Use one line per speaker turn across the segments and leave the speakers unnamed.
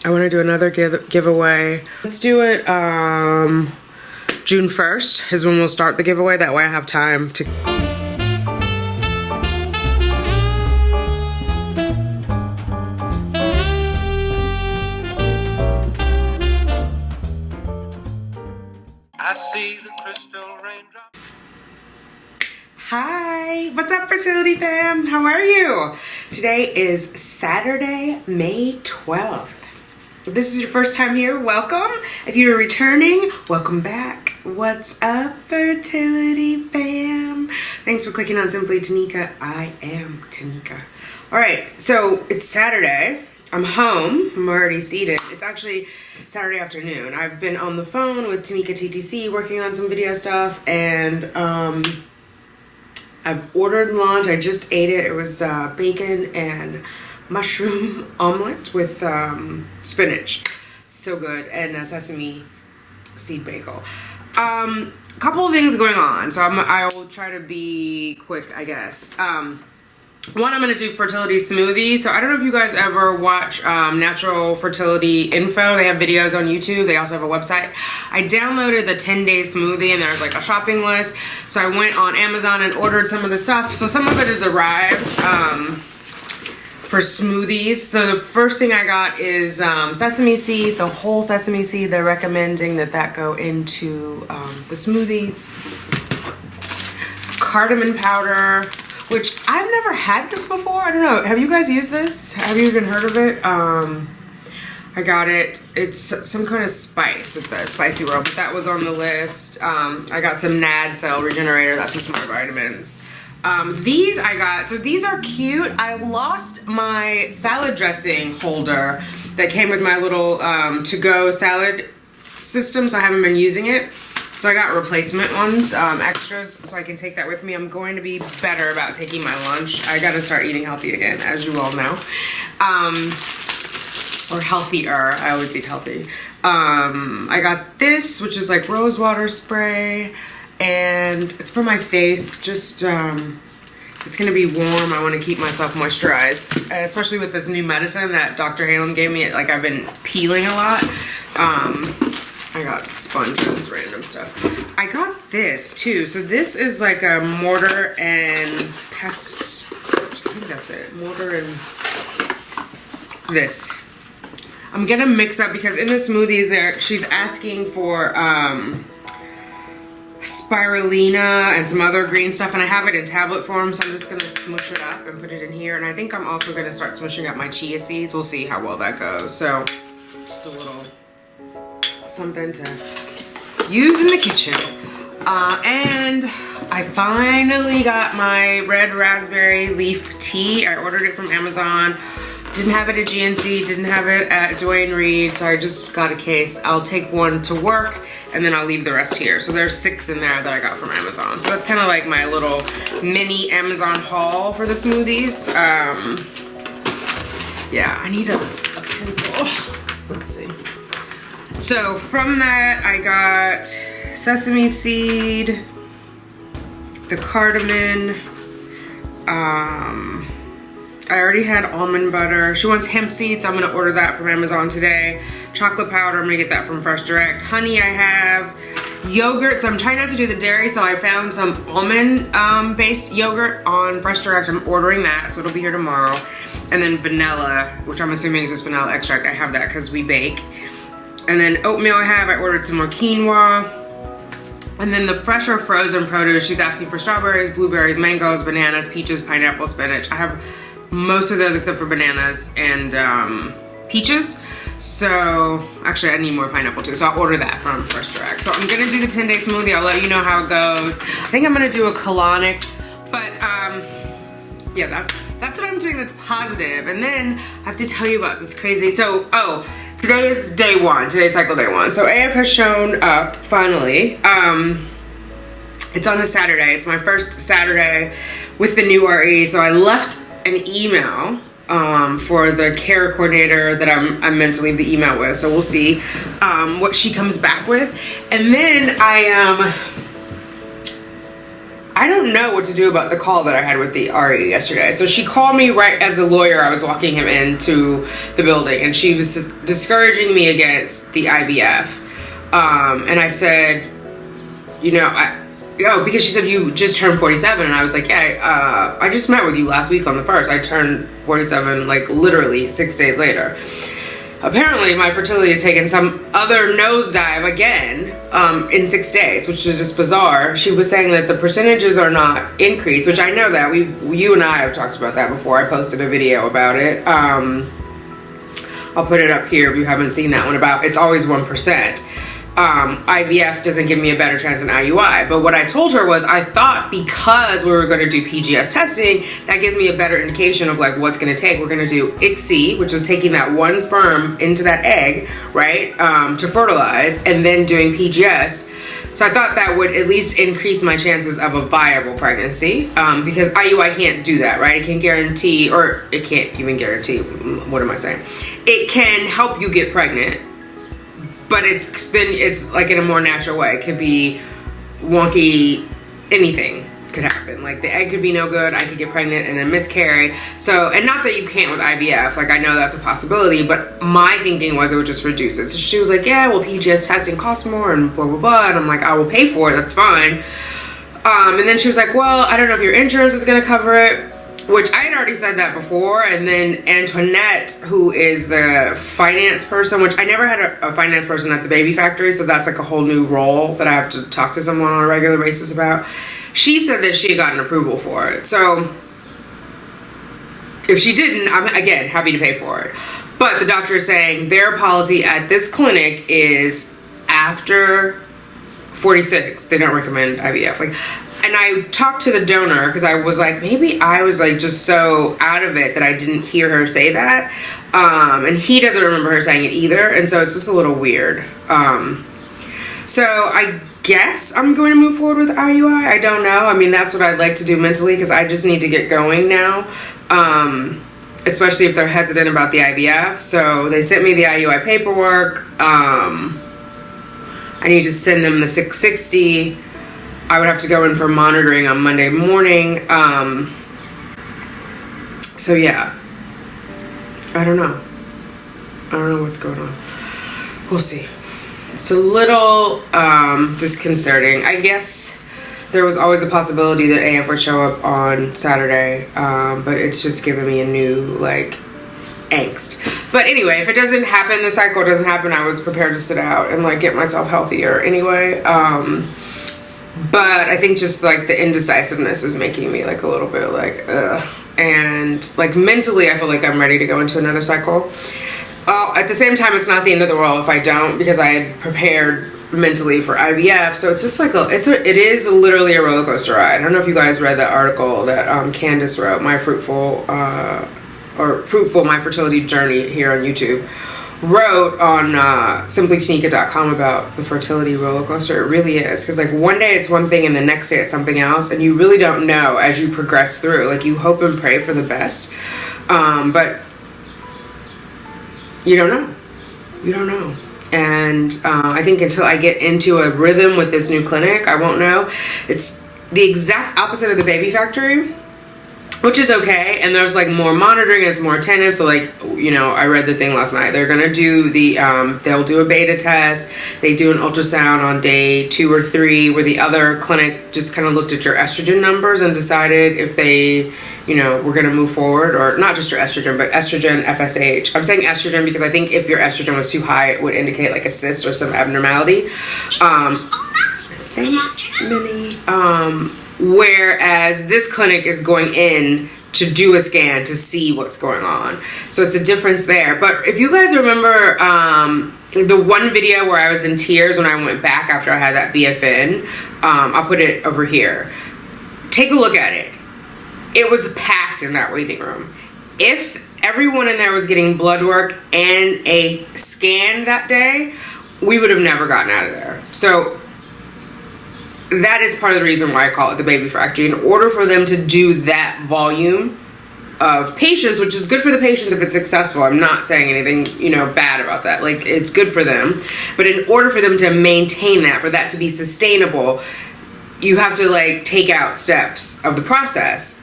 I want to do another giveaway. Let's do it June 1st is when we'll start the giveaway. That way I have time to...
I see the crystal raindrop.
Hi, what's up fertility fam? How are you? Today is Saturday, May 12th. If this is your first time here, welcome. If you're returning, welcome back. What's up fertility fam? Thanks for clicking on Simply Tanika. I am Tanika. All right, so it's Saturday. I'm home. I'm already seated. It's actually Saturday afternoon. I've been on the phone with Tanika TTC working on some video stuff, and I've ordered lunch. I just ate it. It was bacon and mushroom omelet with spinach. So good. And a sesame seed bagel. Couple of things going on. So I will try to be quick, I guess. One, I'm going to do fertility smoothie. So I don't know if you guys ever watch Natural Fertility Info. They have videos on YouTube. They also have a website. I downloaded the 10-day smoothie and there's like a shopping list. So I went on Amazon and ordered some of the stuff. So some of it has arrived for smoothies. So the first thing I got is sesame seeds, a whole sesame seed. They're recommending that go into the smoothies. Cardamom powder, which I've never had this before. I don't know. Have you guys used this? Have you even heard of it? I got it. It's some kind of spice. It's a spicy roll, but that was on the list. I got some NAD cell regenerator. That's some smart vitamins. These I got. So these are cute. I lost my salad dressing holder that came with my little to-go salad system, so I haven't been using it. So I got replacement ones, extras, so I can take that with me. I'm going to be better about taking my lunch. I gotta start eating healthy again, as you all know. Or healthier, I always eat healthy. I got this, which is like rose water spray, and it's for my face. Just, it's gonna be warm. I wanna keep myself moisturized, especially with this new medicine that Dr. Halem gave me. Like, I've been peeling a lot. I got sponges, random stuff. I got this too. So this is like a mortar and pestle. I think that's it. Mortar and this. I'm gonna mix up because in the smoothies she's asking for spirulina and some other green stuff, and I have it in tablet form, so I'm just gonna smush it up and put it in here. And I think I'm also gonna start smushing up my chia seeds. We'll see how well that goes. So just a little something to use in the kitchen. And I finally got my red raspberry leaf tea. I ordered it from Amazon. Didn't have it at GNC, didn't have it at Dwayne Reed, so I just got a case. I'll take one to work and then I'll leave the rest here. So there's 6 in there that I got from Amazon. So that's kind of like my little mini Amazon haul for the smoothies. Yeah, I need a pencil. Let's see. So from that, I got sesame seed, the cardamom, I already had almond butter. She wants hemp seeds, so I'm gonna order that from Amazon today. Chocolate powder, I'm gonna get that from Fresh Direct. Honey I have. Yogurt, so I'm trying not to do the dairy, so I found some almond based yogurt on Fresh Direct. I'm ordering that, so it'll be here tomorrow. And then vanilla, which I'm assuming is just vanilla extract. I have that because we bake. And then oatmeal I ordered some more quinoa. And then the fresh or frozen produce, she's asking for strawberries, blueberries, mangoes, bananas, peaches, pineapple, spinach. I have most of those except for bananas and peaches. So, actually I need more pineapple too, so I'll order that from Fresh Direct. So I'm gonna do the 10-day smoothie. I'll let you know how it goes. I think I'm gonna do a colonic, but yeah, that's what I'm doing that's positive. And then I have to tell you about this crazy, today is day 1, today's cycle day 1. So AF has shown up, finally. It's on a Saturday, it's my first Saturday with the new RE. So I left an email for the care coordinator that I'm meant to leave the email with. So we'll see what she comes back with. And then I I don't know what to do about the call that I had with the RE yesterday. So she called me right as the lawyer, I was walking him into the building, and she was discouraging me against the IVF. And I said, you know, because she said, you just turned 47. And I was like, yeah, I just met with you last week on the 1st. I turned 47, like literally 6 days later. Apparently my fertility has taken some other nosedive again in 6 days, which is just bizarre. She was saying that the percentages are not increased, which I know that. You and I have talked about that before. I posted a video about it. I'll put it up here if you haven't seen that one, about it's always 1%. IVF doesn't give me a better chance than IUI. But what I told her was, I thought because we were going to do PGS testing, that gives me a better indication of like what's going to take. We're going to do ICSI, which is taking that one sperm into that egg, right, to fertilize, and then doing PGS. So I thought that would at least increase my chances of a viable pregnancy, because IUI can't do that, right? It can guarantee, or it can't even guarantee, what am I saying? It can help you get pregnant, but it's like in a more natural way. It could be wonky, anything could happen. Like the egg could be no good, I could get pregnant and then miscarry. So, and not that you can't with IVF, like I know that's a possibility, but my thinking was it would just reduce it. So she was like, yeah, well, PGS testing costs more and blah, blah, blah. And I'm like, I will pay for it, that's fine. And then she was like, well, I don't know if your insurance is gonna cover it, which I had already said that before. And then Antoinette, who is the finance person, which I never had a finance person at the baby factory, so that's like a whole new role that I have to talk to someone on a regular basis about. She said that she had gotten approval for it. So if she didn't, I'm again happy to pay for it. But the doctor is saying their policy at this clinic is after 46, they don't recommend IVF. Like, and I talked to the donor because I was like, maybe I was like just so out of it that I didn't hear her say that. And he doesn't remember her saying it either. And so it's just a little weird. So I guess I'm going to move forward with IUI. I don't know. I mean, that's what I'd like to do mentally because I just need to get going now. Especially if they're hesitant about the IVF. So they sent me the IUI paperwork. I need to send them the 660. I would have to go in for monitoring on Monday morning. So yeah, I don't know. I don't know what's going on. We'll see. It's a little disconcerting. I guess there was always a possibility that AF would show up on Saturday, but it's just giving me a new like angst. But anyway, if it doesn't happen, the cycle doesn't happen, I was prepared to sit out and like get myself healthier anyway. But I think just like the indecisiveness is making me like a little bit like ugh. And like mentally I feel like I'm ready to go into another cycle. At the same time, it's not the end of the world if I don't, because I had prepared mentally for IVF. So it's just like it is literally a roller coaster ride. I don't know if you guys read that article that Candace wrote, My Fruitful My Fertility Journey here on YouTube, wrote on simplytanika.com about the fertility roller coaster. It really is, because like one day it's one thing and the next day it's something else, and you really don't know as you progress through. Like you hope and pray for the best, but you don't know. And I think until I get into a rhythm with this new clinic, I won't know. It's the exact opposite of the baby factory, which is okay, and there's like more monitoring, it's more attentive. So like, you know, I read the thing last night, they're gonna do the they'll do a beta test, they do an ultrasound on day 2 or 3, where the other clinic just kind of looked at your estrogen numbers and decided if they, you know, we're gonna move forward, or not just your estrogen, but estrogen, FSH. I'm saying estrogen because I think if your estrogen was too high, it would indicate like a cyst or some abnormality. Thanks, Minnie. Whereas this clinic is going in to do a scan to see what's going on. So it's a difference there. But if you guys remember the one video where I was in tears when I went back after I had that BFN, I'll put it over here. Take a look at it. It was packed in that waiting room. If everyone in there was getting blood work and a scan that day, we would have never gotten out of there. So that is part of the reason why I call it the baby factory. In order for them to do that volume of patients, which is good for the patients if it's successful. I'm not saying anything, you know, bad about that. Like, it's good for them. But in order for them to maintain that, for that to be sustainable, you have to like take out steps of the process.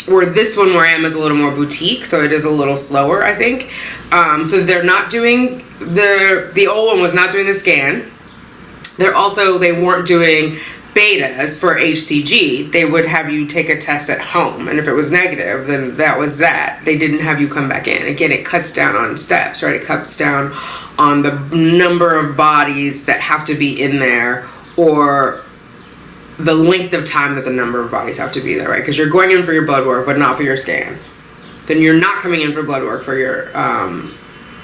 Where this one where I am is a little more boutique, so it is a little slower, I think. So they're not doing the old one was not doing the scan. They weren't doing betas for HCG. They would have you take a test at home, and if it was negative, then that was that. They didn't have you come back in. Again, it cuts down on steps, right? It cuts down on the number of bodies that have to be in there, or the length of time that the number of bodies have to be there, right? Because you're going in for your blood work, but not for your scan. Then you're not coming in for blood work for your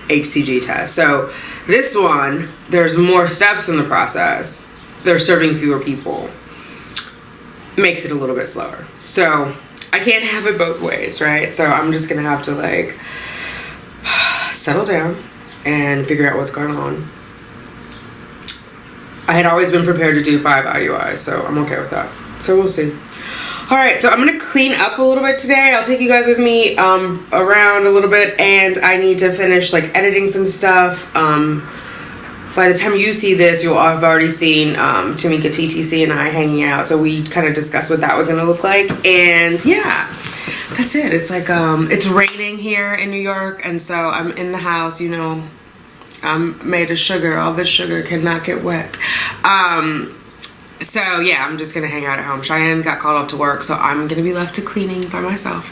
HCG test. So this one, there's more steps in the process. They're serving fewer people. Makes it a little bit slower. So I can't have it both ways, right? So I'm just gonna have to like settle down and figure out what's going on. I had always been prepared to do 5 IUIs, so I'm okay with that. So we'll see. All right, so I'm gonna clean up a little bit today. I'll take you guys with me around a little bit, and I need to finish like editing some stuff. By the time you see this, you'll have already seen Tanika TTC and I hanging out. So we kind of discussed what that was gonna look like, and yeah, that's it. It's like it's raining here in New York, and so I'm in the house, you know. I'm made of sugar. All this sugar cannot get wet. So yeah, I'm just gonna hang out at home. Cheyenne got called off to work, so I'm gonna be left to cleaning by myself.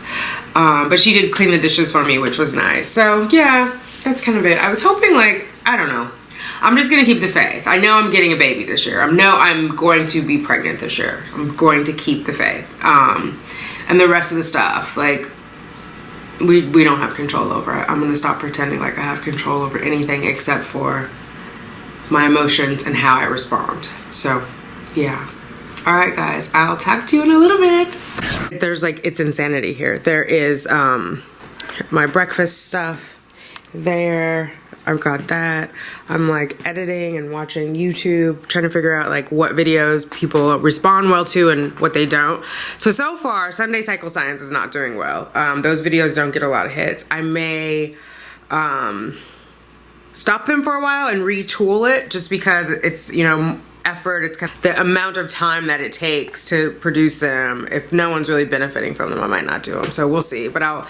But she did clean the dishes for me, which was nice. So yeah, that's kind of it. I was hoping, like, I don't know. I'm just gonna keep the faith. I know I'm getting a baby this year. I know I'm going to be pregnant this year. I'm going to keep the faith. And the rest of the stuff, like, we don't have control over it. I'm gonna stop pretending like I have control over anything except for my emotions and how I respond. So yeah. All right, guys, I'll talk to you in a little bit. There's like, it's insanity here. There is my breakfast stuff there. I've got that. I'm like editing and watching YouTube, trying to figure out like what videos people respond well to and what they don't. So far, Sunday Cycle Science is not doing well. Those videos don't get a lot of hits. I may stop them for a while and retool it, just because it's, you know, effort. It's kind of the amount of time that it takes to produce them. If no one's really benefiting from them, I might not do them. So we'll see, but I'll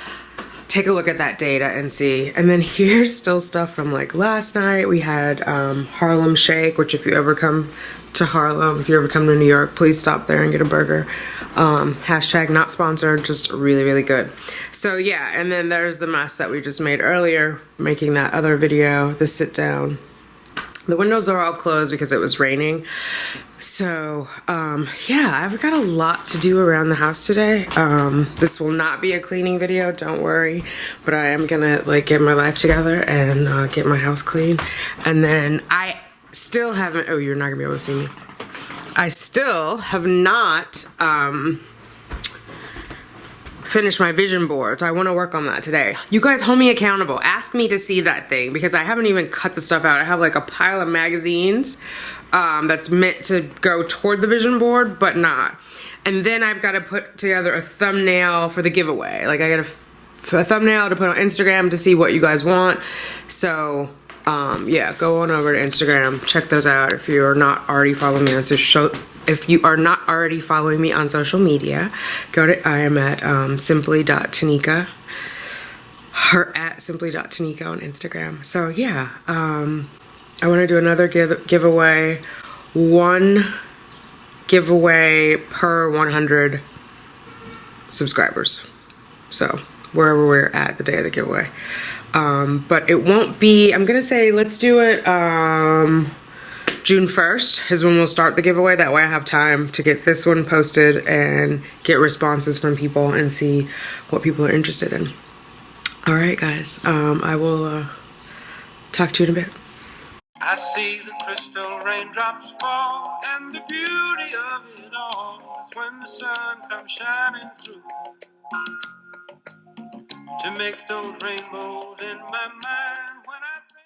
take a look at that data and see. And then here's still stuff from like last night. We had Harlem Shake, which if you ever come to Harlem, if you ever come to New York, please stop there and get a burger. Hashtag not sponsored, just really, really good. So yeah, and then there's the mess that we just made earlier, making that other video, the sit down. The windows are all closed because it was raining. So yeah, I've got a lot to do around the house today. This will not be a cleaning video, don't worry, but I am gonna like get my life together and get my house clean. And then I still haven't, oh, you're not gonna be able to see me. I still have not finished my vision board, so I want to work on that today. You guys hold me accountable. Ask me to see that thing, because I haven't even cut the stuff out. I have like a pile of magazines that's meant to go toward the vision board, but not. And then I've got to put together a thumbnail for the giveaway. Like I got a thumbnail to put on Instagram to see what you guys want. So yeah, go on over to Instagram, check those out if you are not already following me on social. If you are not already following me on social media, go to, I am at simply.tanika, her at simply.tanika on Instagram. So yeah, I want to do another giveaway, one giveaway per 100 subscribers. So wherever we're at the day of the giveaway. But it won't be, I'm gonna say let's do it June 1st is when we'll start the giveaway. That way I have time to get this one posted and get responses from people and see what people are interested in. All right, guys, I will talk to you in a bit.
I see the crystal raindrops fall, and the beauty of it all is when the sun comes shining through to make those rainbows in my mind.